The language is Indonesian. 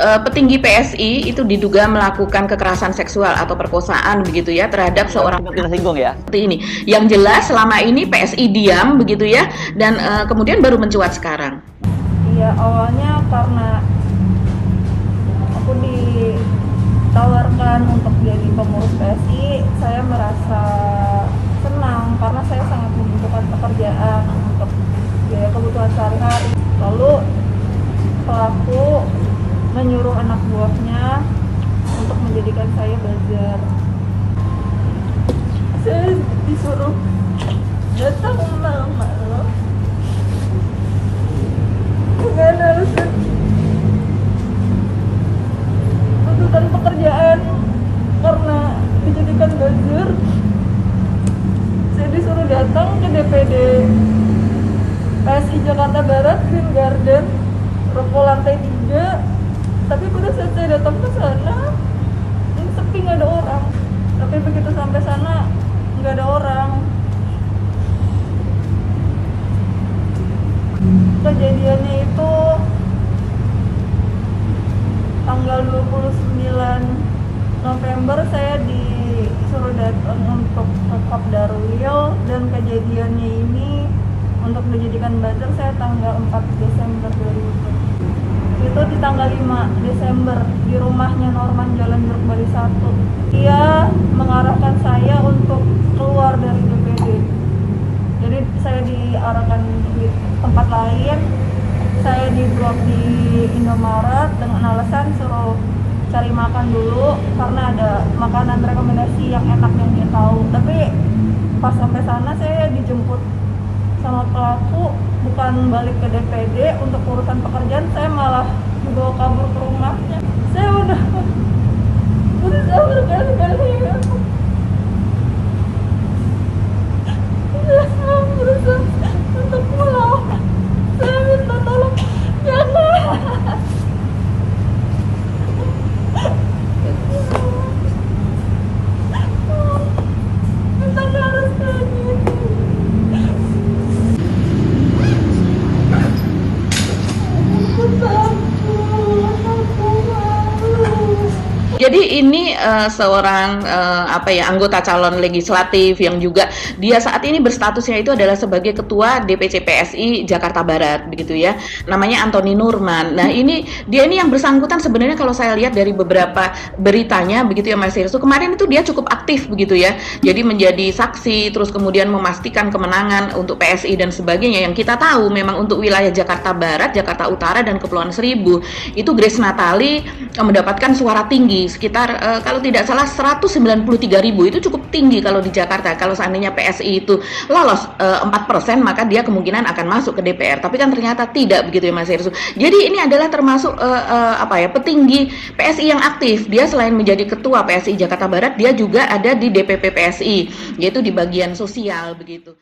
petinggi PSI itu diduga melakukan kekerasan seksual atau perkosaan begitu ya terhadap seorang kita singgung ya. seperti ini. Yang jelas selama ini PSI diam begitu ya, dan kemudian baru mencuat sekarang. Iya, awalnya karena aku ditawarkan untuk jadi pengurus PSI, saya merasa senang karena saya sangat membutuhkan pekerjaan untuk biaya kebutuhan sehari-hari. Lalu pelaku menyuruh anak buahnya untuk menjadikan saya buzzer. Saya disuruh datang malam-malam dengan alasan tuntutan pekerjaan karena dijadikan buzzer. Saya disuruh datang ke DPD PSI Jakarta Barat, Green Garden, ruko lantai 3. Tapi pada saat saya datang ke sana, sepi, nggak ada orang. Tapi begitu sampai sana, nggak ada orang. Kejadiannya itu tanggal 29 November saya disuruh datang untuk ke Kopdarwil, dan kejadiannya ini untuk dijadikan buzzer saya tanggal 4 Desember 2020. Itu di tanggal 5 Desember di rumahnya Norman Jalan Jeruk Bali 1. Dia mengarahkan saya untuk keluar dari DPD. Jadi saya diarahkan di tempat lain. Saya di blok di Indomaret dengan alasan suruh cari makan dulu karena ada makanan rekomendasi yang enak yang dia tahu. Tapi pas sampai sana saya dijemput sama pelaku, bukan balik ke DPD untuk urusan pekerjaan, saya malah dibawa kabur ke rumahnya. Saya udah berusaha berkali-kali, berusaha untuk pulang. Saya minta tolong, jangan. Minta harus kayak gitu. Jadi ini seorang anggota calon legislatif yang juga dia saat ini berstatusnya itu adalah sebagai ketua DPC PSI Jakarta Barat begitu ya. Namanya Antoni Nurman. Nah, dia ini yang bersangkutan sebenarnya kalau saya lihat dari beberapa beritanya begitu ya Mas Hirsu. Kemarin itu dia cukup aktif begitu ya. Jadi menjadi saksi terus kemudian memastikan kemenangan untuk PSI dan sebagainya. Yang kita tahu memang untuk wilayah Jakarta Barat, Jakarta Utara dan Kepulauan Seribu itu Grace Natali mendapatkan suara tinggi sekitar kalau tidak salah 193.000. Itu cukup tinggi kalau di Jakarta. Kalau seandainya PSI itu lolos 4%, maka dia kemungkinan akan masuk ke DPR. Tapi kan ternyata tidak begitu ya Mas Hirsu. Jadi ini adalah termasuk petinggi PSI yang aktif. Dia selain menjadi ketua PSI Jakarta Barat, dia juga ada di DPP PSI, yaitu di bagian sosial begitu.